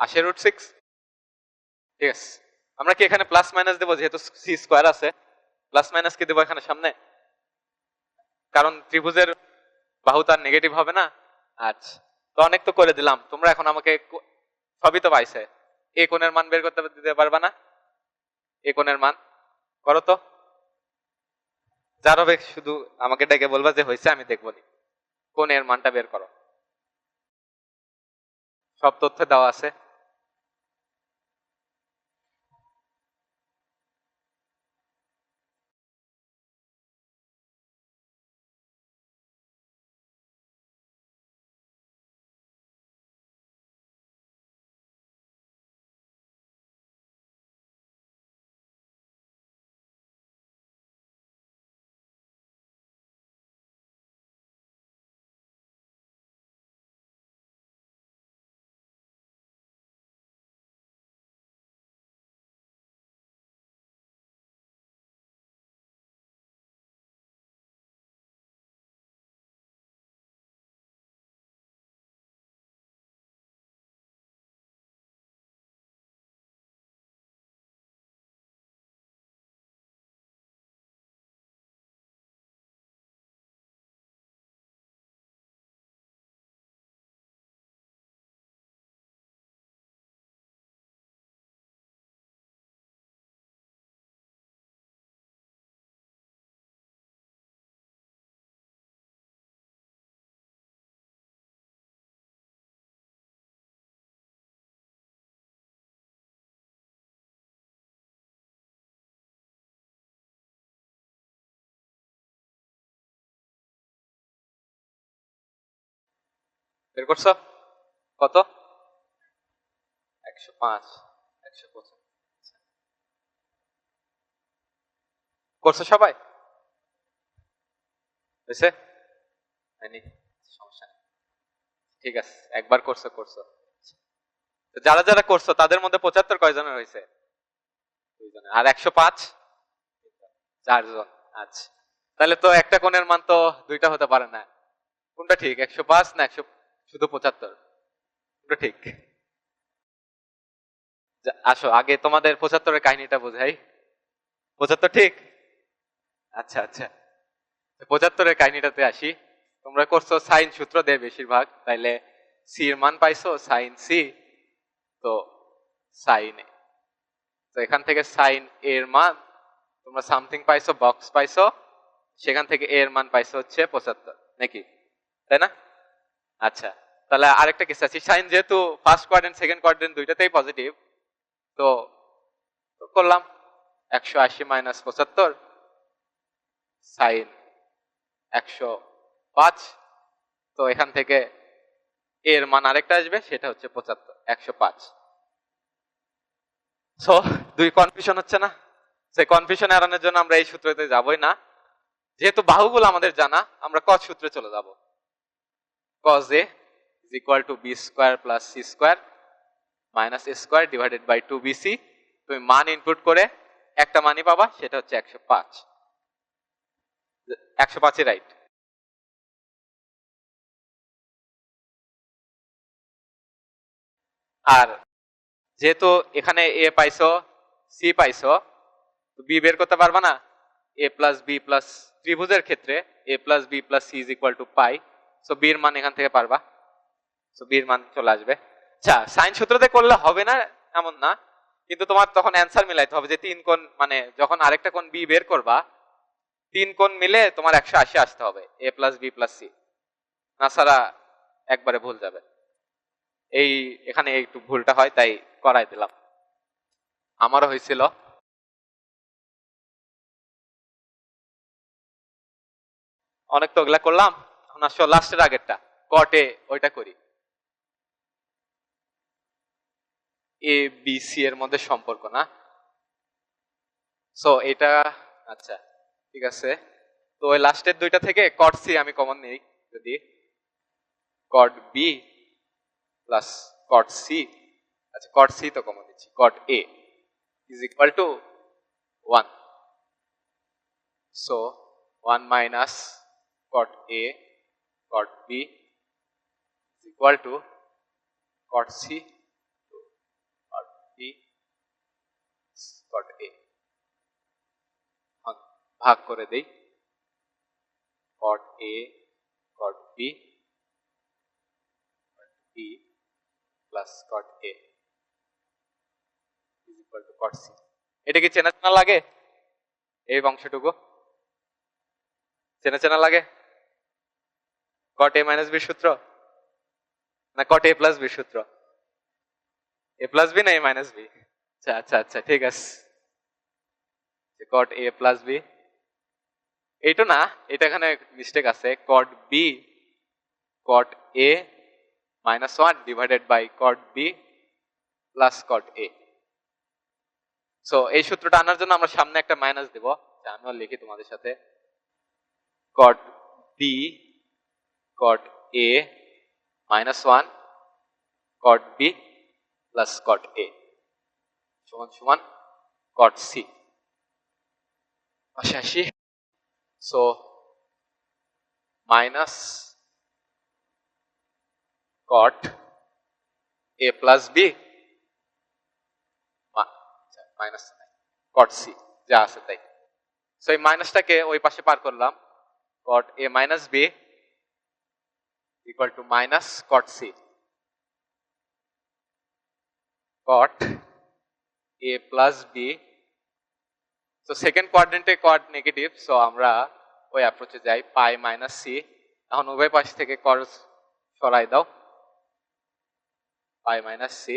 আসে root 6, ঠিক আছে। আমরা কি এখানে প্লাস মাইনাস দেবো, যেহেতু সি স্কোয়ার আছে প্লাস মাইনাস কি দেবো এখানে সামনে, কারণ ত্রিভুজের বাহু তার নেগেটিভ হবে না। আচ্ছা তো অনেক তো করে দিলাম, তোমরা এখন আমাকে সবই তো পাইছে, এ কোণের মান বের করতে দিতে পারবা না? এ কোণের মান করো তো, যার হবে শুধু আমাকে ডেকে বলবা যে হয়েছে, আমি দেখবো নি। কোণের মানটা বের করো, সব তথ্য দেওয়া আছে। বের করছো? কত? 105, 155। করছো সবাই? হয়েছে? হয়নি? সমস্যা নেই, ঠিক আছে, একবার করছো করছো। তো যারা যারা করছো তাদের মধ্যে 75 কয়জনের হয়েছে? 2 জনের। আর 105? 4 জন। আচ্ছা, তাহলে তো একটা কোণের মান তো দুইটা হতে পারে না। কোনটা ঠিক, 105 না 100 শুধু 75? কোনটা ঠিক? আসো আগে তোমাদের 75 এর কাহিনীটা বোঝাই। 75 ঠিক? আচ্ছা আচ্ছা, 75 এর কাহিনীটাতে আসি। তোমরা করছো সাইন সূত্র দিয়ে বেশিরভাগ, তাইলে সি এর মান পাইছো সাইন সি, তো সাইন এ, তো এখান থেকে সাইন এর মান তোমরা সামথিং পাইছো, বক্স পাইছো, সেখান থেকে এর মান পাইছো হচ্ছে 75, নাকি? তাই না? আচ্ছা, তাহলে আরেকটা কেস আছে। সাইন যেহেতু ফার্স্ট কোয়াড্রেন্ট সেকেন্ড কোয়াড্রেন্ট দুইটাতেই পজিটিভ, তো করলাম 180 মাইনাস 75 সাইন 105, তো এখান থেকে এর মান আরেকটা আসবে, সেটা হচ্ছে 75, 105। সো দুই কনফিউশন হচ্ছে না? সেই কনফিউশন এড়ানোর জন্য আমরা এই সূত্রতে যাবই না। যেহেতু বাহুগুলো আমাদের জানা, আমরা কস সূত্রে চলে যাব। cos a is equal to b square plus c square minus a square divided by 2bc। তুমি মান ইনপুট করে একটা মানই পাবা, সেটা হচ্ছে 105। 105ই রাইট। আর যেহেতু এখানে এ পাইছো, সি পাইছো, তো বি বের করতে পারবা না? এ প্লাস বি প্লাস, ত্রিভুজের ক্ষেত্রে a plus b plus c is equal to pi, so বির মান এখান থেকে পারবা, সো বির মান চলে আসবে। আচ্ছা, সাইন সূত্রতে করলে হবে না এমন না, কিন্তু তোমার তখন অ্যান্সার মিলাইতে হবে যে তিন কোণ, মানে যখন আরেকটা কোণ বি বের করবা, তিন কোণ মিলে তোমার 180 আসতে হবে, এ প্লাস বি প্লাস সি, না ছাড়া একবারে ভুল যাবে। এই এখানে একটু ভুলটা হয়, তাই করাই দিলাম। আমারও হয়েছিল। অনেক তো ওগুলা করলাম, এখন আসো লাস্টের আগেরটা, কটে ওইটা করি। এ বি সি এর মধ্যে সম্পর্ক না, সো এটা আচ্ছা ঠিক আছে। তো ওই লাস্টের দুইটা থেকে কট সি আমি কমন নেই, যদি cot b plus cot c, আচ্ছা কট সি তো কমন দিচ্ছি, cot a is equal to 1, so 1 minus cot a cot b is equal to cot c cot b cot a. ভাগ করে দেই, cot a cot b b plus cot a is equal to cot c. এটা কি চেনা চেনা লাগে? এই অংশটুকু চেনা চেনা লাগে? কট এ মাইনাস বি সূত্র, না কট এ প্লাস বি সূত্র? এ প্লাস বি না এ মাইনাস বি? আচ্ছা আচ্ছা আচ্ছা, ঠিক আছে, কট এ প্লাস বি, এইটা না, এটা এখানে মিস্টেক আছে, cot b cot a minus 1 divided by cot b plus cot a. So এই সূত্রটা আনার জন্য আমরা সামনে একটা মাইনাস দেব, আমিও লিখি তোমাদের সাথে, cot b cot a minus 1 cot b plus cot a সমান সমান কট সি। পাশে আসি, so minus cot a plus b minus cot c, যা আছে তাই। সো এই মাইনাসটাকে ওই পাশে পার করলাম, cot a minus b equal to minus cot c, cot a plus b. তো সেকেন্ড কোয়াড্রেন্টে কট নেগেটিভ, সো আমরা ওই অ্যাপ্রোচে যাই, পাই মাইনাস সি। এখন উভয় পাশ থেকে কস সরাই দাও, pi minus c,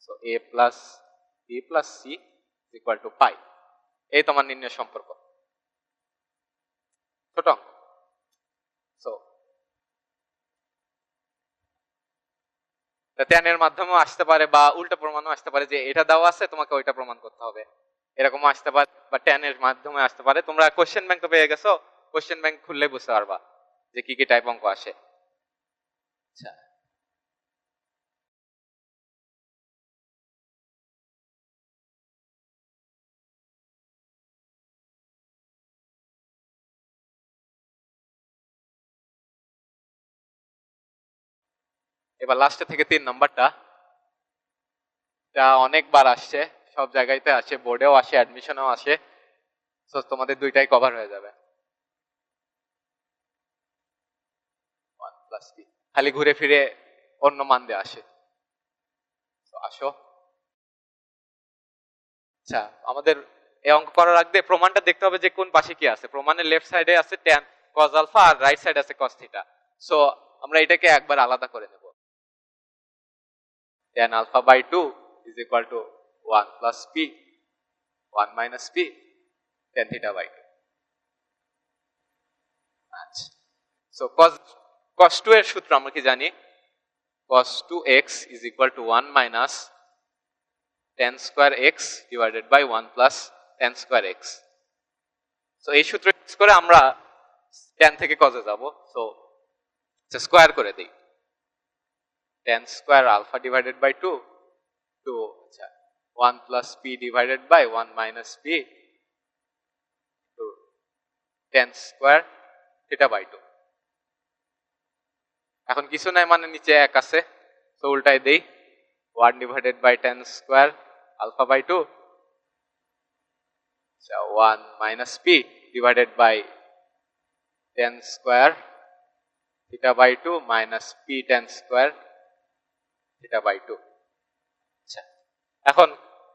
so a plus b plus c equal to pi. এই তোমার নির্ণয় সম্পর্ক, ছোট অঙ্ক। সো tan এর মাধ্যমেও আসতে পারে বা উল্টো প্রমাণও আসতে পারে যে এটা দেওয়া আছে তোমাকে ওইটা প্রমাণ করতে হবে, এরকমও আসতে পারে, বা tan এর মাধ্যমে আসতে পারে। তোমরা কোশ্চেন ব্যাংক তো পেয়ে গেছো, কোশ্চেন ব্যাংক খুললে বুঝতে পারবা যে কি কি টাইপ অঙ্ক আসে। আচ্ছা, এবার লাস্টে থেকে 3 নম্বরটা, এটা অনেকবার আসছে, সব জায়গাতে আসে, বোর্ডেও আসে, অ্যাডমিশনেও আসে, তো তোমাদের দুইটাই কভার হয়ে যাবে। 1 + b খালি ঘুরে ফিরে অন্য মান দিয়ে আসে। তো আসো, আচ্ছা আমাদের এই অঙ্ক করার আগে প্রমাণটা দেখতে হবে যে কোন পাশে কি আছে। প্রমাণের লেফট সাইডে আছে tan cos আলফা আর রাইট সাইডে আছে cos থিটা। সো আমরা এটাকে একবার আলাদা করে নেব। tan alpha by 2 is equal to 1 plus p 1 minus p tan theta by 2। আচ্ছা, সো cos 2 এর সূত্র আমরা কি জানি? cos 2x is equal to 1 minus tan square x divided by 1 plus tan square x। So এই সূত্র use করে আমরা tan থেকে cos এ যাব। সো স্কয়ার করে দেই, tan square alpha divided by 2 to 1 plus p divided by 1 minus p to tan square theta by 2। এখন কিছু নাই মানে নিচে 1 আছে, তো উল্টাই দেই, 1 divided by tan square alpha by 2 1 minus p divided by tan square theta by 2 minus p tan square theta by 2। আচ্ছা, এখন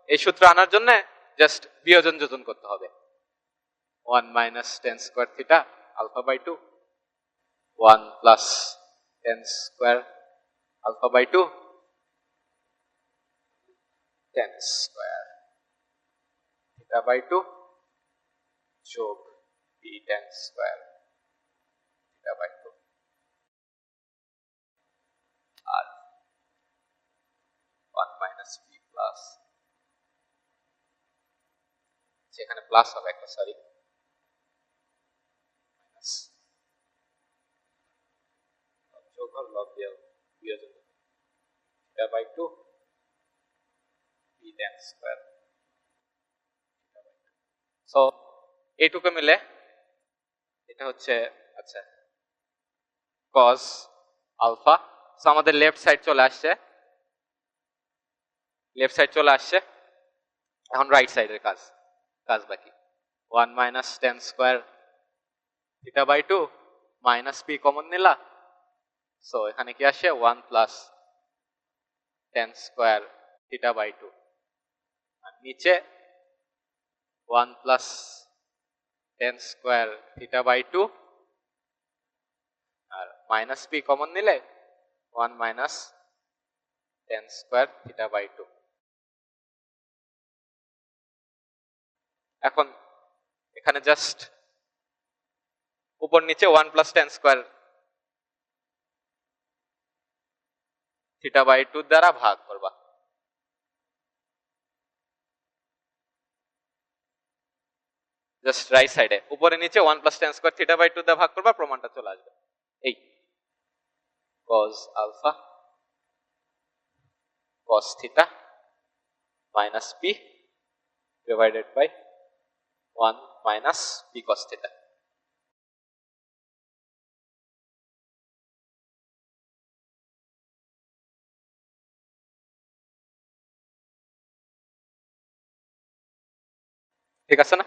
এই সূত্র আনার জন্য জাস্ট বিয়োজন যোজন করতে হবে। 1 minus tan square theta alpha by 2 1 plus tan square alpha by 2 tan square theta by 2 যোগ p tan square theta by 2 আর 1 minus p plus, সেখানে প্লাস হবে একটা, সরি, মাইনাস যোগ আর লব বিয়োজন theta by 2 p tan square theta by 2। So এইটুকু মিলে এটা হচ্ছে আচ্ছা cos আলফা। সো আমাদের লেফট সাইড চলে আসছে, লেফট সাইড চলে আসছে। এখন রাইট সাইডের কাজ কাজ বাকি। 1 minus tan square theta by 2 minus p common নিলা, সো এখানে কি আসে 1 plus tan square theta by 2 আর নিচে 1 plus tan square theta by 2 আর মাইনাস p কমন নিলে 1 minus tan square theta by 2। এখন এখানে জাস্ট উপর নিচে 1 plus tan square theta by 2 দ্বারা ভাগ করবা। জাস্ট রাইট সাইডে উপরে নিচে 1 plus tan square theta by 2 দ্বারা ভাগ করবা, প্রমাণটা চলে আসবে। এই cos alpha cos theta minus p divided by 1 minus p cos theta। ঠিক আছে না?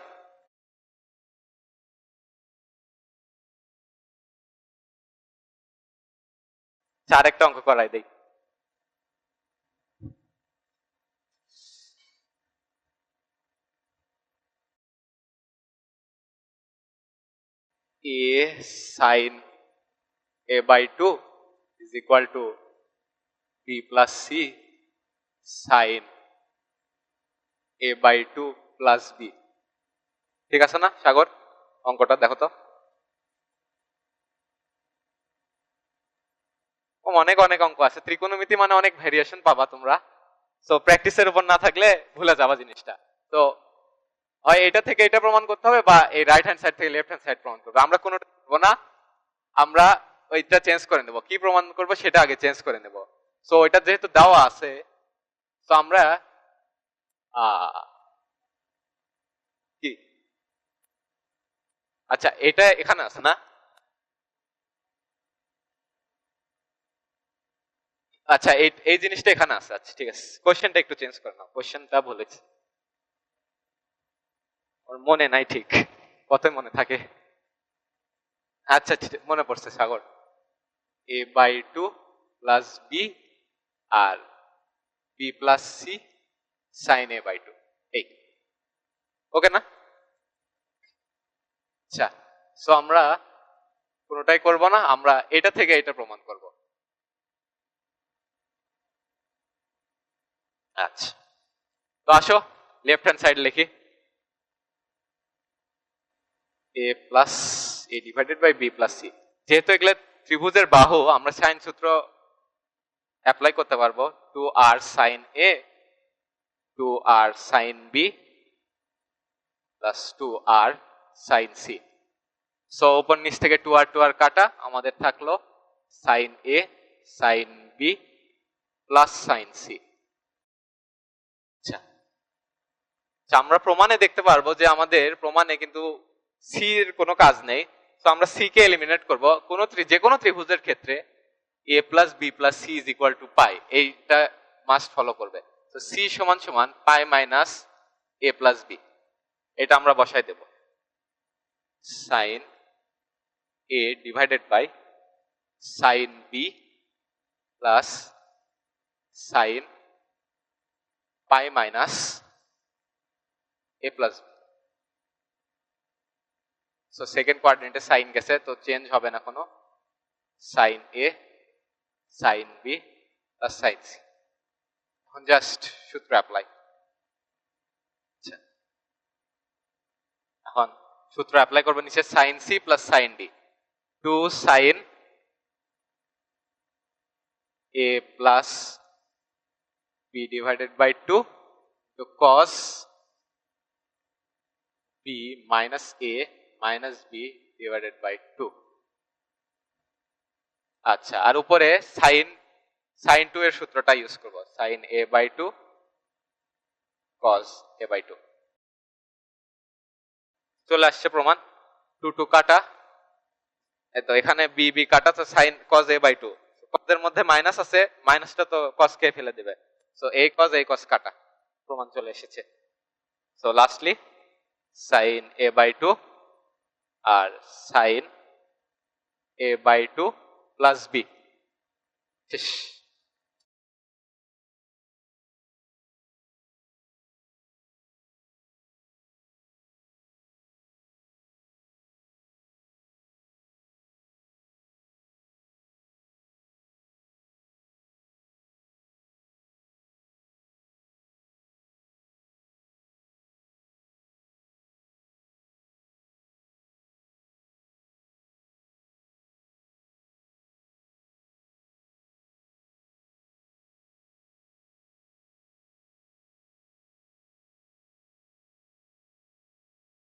আরেকটা অঙ্ক করাই দেই। a sin a by 2 is equal to b plus c sin a by 2 plus b। ঠিক আছে না সাগর? অঙ্কটা দেখো তো, অনেক অনেক অঙ্ক আছে, ত্রিকোণমিতি মানে অনেক ভেরিয়েশন পাবা তোমরা। সো প্র্যাকটিসের উপর না থাকলে ভুলে যাবা জিনিসটা। তো হয় এটা থেকে এটা প্রমাণ করতে হবে, বা এই রাইট হ্যান্ড সাইড থেকে লেফট হ্যান্ড সাইড প্রমাণ করবে। আমরা কোনোটা করবো না, আমরা ওইটা চেঞ্জ করে নেব। কি প্রমাণ করবো সেটা আগে চেঞ্জ করে নেব। সো ওইটা যেহেতু দেওয়া আছে, তো আমরা কি, আচ্ছা এটা এখানে আছে না, আচ্ছা এই এই জিনিসটা এখানে আছে। আচ্ছা ঠিক আছে, কোশ্চেনটা একটু চেঞ্জ করে নাও, কোশ্চেনটা বলেছি ওর মনে নাই ঠিক, কতই মনে থাকে। আচ্ছা ঠিক মনে পড়ছে, সাগর a/2 প্লাস বি আর b plus c sine a/2, এই ওকে না? আচ্ছা, সো আমরা কোনোটাই করব না, আমরা এটা থেকে এটা প্রমাণ করব। আচ্ছা, তো আসো লেফট হ্যান্ড সাইড লিখি, a plus a divided by b plus c. যেহেতু এগুলো ত্রিভুজের বাহু, আমরা সাইন সূত্র অ্যাপ্লাই করতে পারবো, 2r sine a 2r sine b plus 2r sine c. So উপর নিচ থেকে 2r কাটা, আমাদের থাকলো sine a sine b plus sine c. আচ্ছা, আমরা প্রমাণে দেখতে পারবো যে আমাদের প্রমাণে কিন্তু সি এর কোনো কাজ নেই। তো আমরা সি কে এলিমিনেট করব। যে কোনো ত্রিভুজের ক্ষেত্রে a plus b plus c is equal to pi, এইটা মাস্ট ফলো করবে। তো সি সমান সমান pi minus a plus b, এটা আমরা বসাই দেব। Sine a divided by sine b plus sine pi minus a plus b. So second কোয়াড্রেন্টে সাইন গেছে, তো চেঞ্জ হবে না কোনো, sine a sine b plus sine c. এখন জাস্ট সূত্র অ্যাপ্লাই। আচ্ছা, এখন সূত্র অ্যাপ্লাই করবো নিচে, sign c plus sine d, 2 sine a plus b divided by 2 তো cos b minus a minus b divided by 2। আচ্ছা, আর উপরে সাইন 2 এর সূত্রটা ইউজ করব, sine a by 2 cos a by 2। চলে আসছে প্রমাণ, 2 2 কাটা, তো এখানে বি বি কাটা, তো সাইন কস a বাই 2, কসের মধ্যে মাইনাস আছে, মাইনাসটা তো কস কে ফেলে দিবে, সো এই কস কাটা, প্রমাণ চলে এসেছে। So lastly sine a by 2 আর sine a by 2 plus b, শেষ।